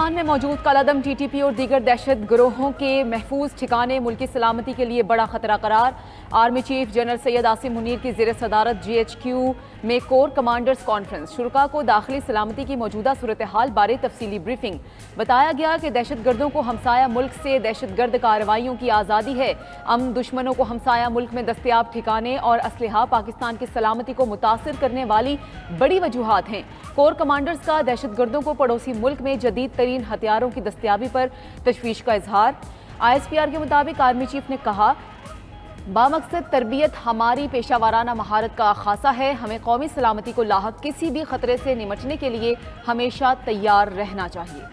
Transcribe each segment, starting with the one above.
پاکستان میں موجود کالعدم T T P اور دیگر دہشت گروہوں کے محفوظ ٹھکانے ملکی سلامتی کے لیے بڑا خطرہ قرار۔ Army chief general Syed Asim Munir کی زیر صدارت جی ایچ کیو میں کور کمانڈرز کانفرنس، شرکاء کو داخلی سلامتی کی موجودہ صورتحال بارے تفصیلی بریفنگ۔ بتایا گیا کہ دہشت گردوں کو ہمسایہ ملک سے دہشت گرد کارروائیوں کی آزادی ہے۔ دشمنوں کو ہمسایہ ملک میں دستیاب ٹھکانے اور اسلحہ پاکستان کی سلامتی کو متاثر کرنے والی بڑی وجوہات ہیں۔ کور کمانڈرز کا دہشت گردوں کو پڑوسی ملک میں جدید ترین ہتھیاروں کی دستیابی پر تشویش کا اظہار۔ آئی ایس پی آر کے مطابق آرمی چیف نے کہا، بامقصد تربیت ہماری پیشہ ورانہ مہارت کا خاصہ ہے۔ ہمیں قومی سلامتی کو لاحق کسی بھی خطرے سے نمٹنے کے لیے ہمیشہ تیار رہنا چاہیے۔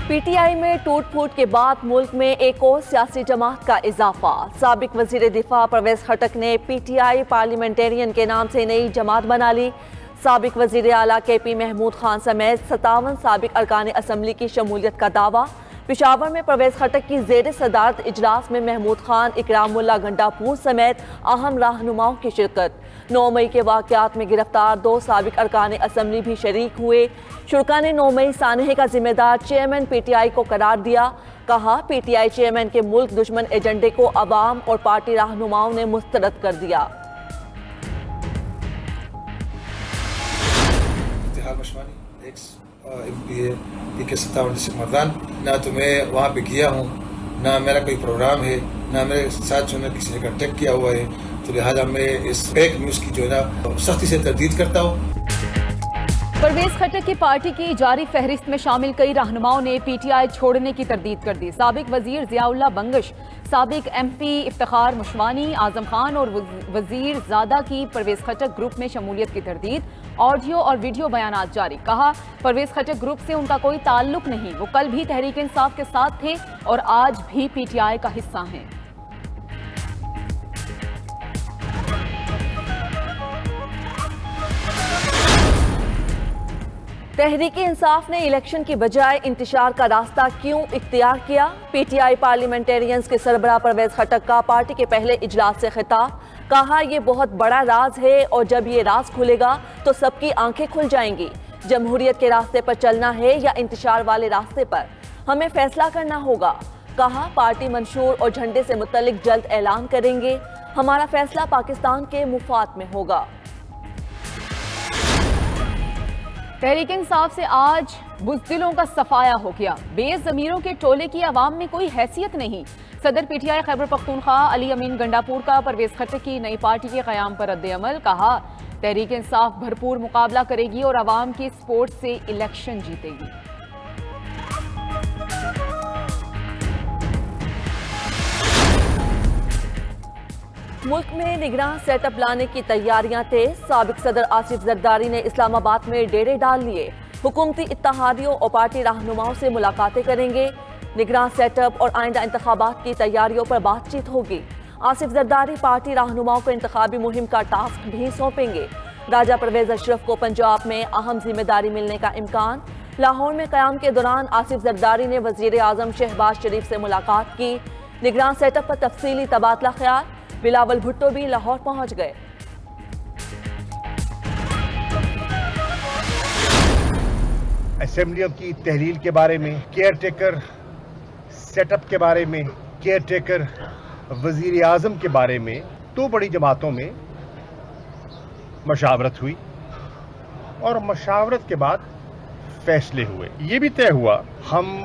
پی ٹی آئی میں ٹوٹ پھوٹ کے بعد ملک میں ایک اور سیاسی جماعت کا اضافہ۔ سابق وزیر دفاع پرویز خٹک نے پی ٹی آئی پارلیمنٹرین کے نام سے نئی جماعت بنا لی۔ سابق وزیر اعلیٰ کے پی محمود خان سمیت 57 سابق ارکان اسمبلی کی شمولیت کا دعویٰ۔ پشاور میں پرویز خٹک کی زیر صدارت اجلاس میں محمود خان، اکرام اللہ گنڈا پور سمیت اہم رہنماؤں کی شرکت۔ 9 مئی کے واقعات میں گرفتار 2 سابق ارکان اسمبلی بھی شریک ہوئے۔ شرکاء نے 9 مئی سانحے کا ذمہ دار چیئرمین پی ٹی آئی کو قرار دیا۔ کہا، پی ٹی آئی چیئرمین کے ملک دشمن ایجنڈے کو عوام اور پارٹی رہنماؤں نے مسترد کر دیا۔ پی کے 57 ڈسٹرکٹ مردان، نہ تو میں وہاں پہ گیا ہوں، نہ میرا کوئی پروگرام ہے، نہ میرے ساتھ جو ہے کسی نے کنٹیکٹ کیا ہوا ہے، تو لہٰذا میں اس فیک نیوز کی جو ہے نا سختی سے تردید کرتا ہوں۔ پرویز خٹک کی پارٹی کی جاری فہرست میں شامل کئی رہنماؤں نے پی ٹی آئی چھوڑنے کی تردید کر دی۔ سابق وزیر ضیاء اللہ بنگش، سابق ایم پی افتخار مشوانی، اعظم خان اور وزیر زادہ کی پرویز خٹک گروپ میں شمولیت کی تردید۔ آڈیو اور ویڈیو بیانات جاری۔ کہا، پرویز خٹک گروپ سے ان کا کوئی تعلق نہیں، وہ کل بھی تحریک انصاف کے ساتھ تھے اور آج بھی پی ٹی آئی کا حصہ ہیں۔ تحریک انصاف نے الیکشن کی بجائے انتشار کا راستہ کیوں اختیار کیا؟ پی ٹی آئی پارلیمنٹرینز کے سربراہ پرویز خٹک کا پارٹی کے پہلے اجلاس سے خطاب۔ کہا، یہ بہت بڑا راز ہے اور جب یہ راز کھلے گا تو سب کی آنکھیں کھل جائیں گی۔ جمہوریت کے راستے پر چلنا ہے یا انتشار والے راستے پر، ہمیں فیصلہ کرنا ہوگا۔ کہا، پارٹی منشور اور جھنڈے سے متعلق جلد اعلان کریں گے۔ ہمارا فیصلہ پاکستان کے مفاد میں ہوگا۔ تحریک انصاف سے آج بزدلوں کا صفایا ہو گیا۔ بے ضمیروں کے ٹولے کی عوام میں کوئی حیثیت نہیں۔ صدر P T I Khyber Pakhtunkhwa علی امین گنڈاپور کا پرویز خٹک کی نئی پارٹی کے قیام پر رد عمل۔ کہا، تحریک انصاف بھرپور مقابلہ کرے گی اور عوام کی سپورٹ سے الیکشن جیتے گی۔ ملک میں نگراں سیٹ اپ لانے کی تیاریاں تیز۔ سابق صدر آصف زرداری نے اسلام آباد میں ڈیرے ڈال لیے۔ حکومتی اتحادیوں اور پارٹی رہنماؤں سے ملاقاتیں کریں گے۔ نگراں سیٹ اپ اور آئندہ انتخابات کی تیاریوں پر بات چیت ہوگی۔ آصف زرداری پارٹی رہنماؤں کو انتخابی مہم کا ٹاسک بھی سونپیں گے۔ راجہ پرویز اشرف کو پنجاب میں اہم ذمہ داری ملنے کا امکان۔ لاہور میں قیام کے دوران آصف زرداری نے وزیر اعظم شہباز شریف سے ملاقات کی۔ نگراں سیٹ اپ پر تفصیلی تبادلہ خیال۔ بلاول بھٹو بھی لاہور پہنچ گئے۔ اسمبلیوں کی تحلیل کے بارے میں، کیئر ٹیکر سیٹ اپ کے بارے میں، کیئر ٹیکر وزیر اعظم کے بارے میں 2 بڑی جماعتوں میں مشاورت ہوئی اور مشاورت کے بعد فیصلے ہوئے۔ یہ بھی طے ہوا ہم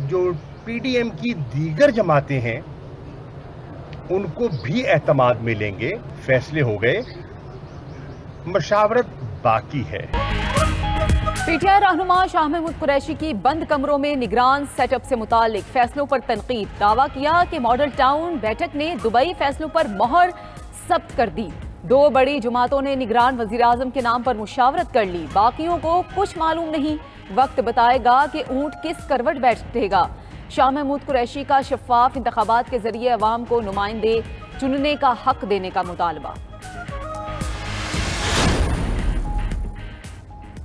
جو پی ڈی ایم کی دیگر جماعتیں ہیں ان کو بھی اعتماد میں لیں گے۔ فیصلے ہو گئے، مشاورت باقی ہے۔ پی ٹی آئی رہنما شاہ محمود قریشی کی بند کمروں میں نگران سیٹ اپ سے متعلق فیصلوں پر تنقید۔ دعویٰ کیا کہ ماڈل ٹاؤن بیٹھک نے دبئی فیصلوں پر مہر ثبت کر دی۔ 2 بڑی جماعتوں نے نگران وزیر اعظم کے نام پر مشاورت کر لی، باقیوں کو کچھ معلوم نہیں۔ وقت بتائے گا کہ اونٹ کس کروٹ بیٹھے گا۔ شاہ محمود قریشی کا شفاف انتخابات کے ذریعے عوام کو نمائندے چننے کا حق دینے کا مطالبہ۔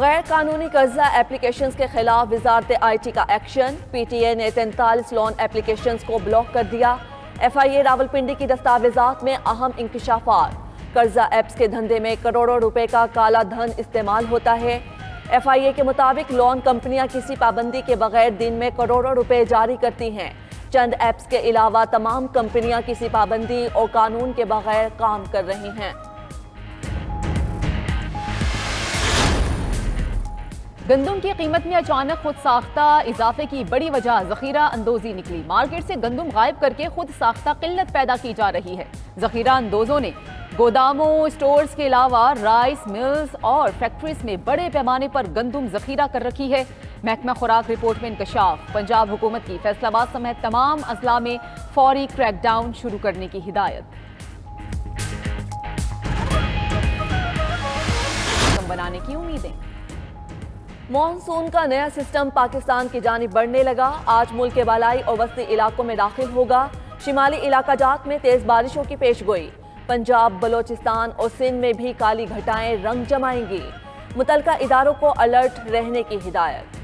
غیر قانونی قرضہ اپلیکیشنز کے خلاف وزارت آئی ٹی کا ایکشن، پی ٹی اے نے 43 لون اپلیکیشنز کو بلاک کر دیا۔ ایف آئی اے راولپنڈی کی دستاویزات میں اہم انکشافات، قرضہ ایپس کے دھندے میں کروڑوں روپے کا کالا دھن استعمال ہوتا ہے۔ ایف آئی اے کے مطابق لون کمپنیاں کسی پابندی کے بغیر دن میں کروڑوں روپے جاری کرتی ہیں۔ چند ایپس کے علاوہ تمام کمپنیاں کسی پابندی اور قانون کے بغیر کام کر رہی ہیں۔ گندم کی قیمت میں اچانک خود ساختہ اضافے کی بڑی وجہ ذخیرہ اندوزی نکلی۔ مارکیٹ سے گندم غائب کر کے خود ساختہ قلت پیدا کی جا رہی ہے۔ ذخیرہ اندوزوں نے گوداموں، اسٹورز کے علاوہ رائس ملز اور فیکٹریز میں بڑے پیمانے پر گندم ذخیرہ کر رکھی ہے۔ محکمہ خوراک رپورٹ میں انکشاف، پنجاب حکومت کی فیصل آباد سمیت تمام اضلاع میں فوری کریک ڈاؤن شروع کرنے کی ہدایت۔ بنانے کی امیدیں۔ مانسون کا نیا سسٹم پاکستان کی جانب بڑھنے لگا۔ آج ملک کے بالائی اور وسطی علاقوں میں داخل ہوگا۔ شمالی علاقہ جات میں تیز بارشوں کی پیش گوئی۔ پنجاب، بلوچستان اور سندھ میں بھی کالی گھٹائیں رنگ جمائیں گی۔ متعلقہ اداروں کو الرٹ رہنے کی ہدایت۔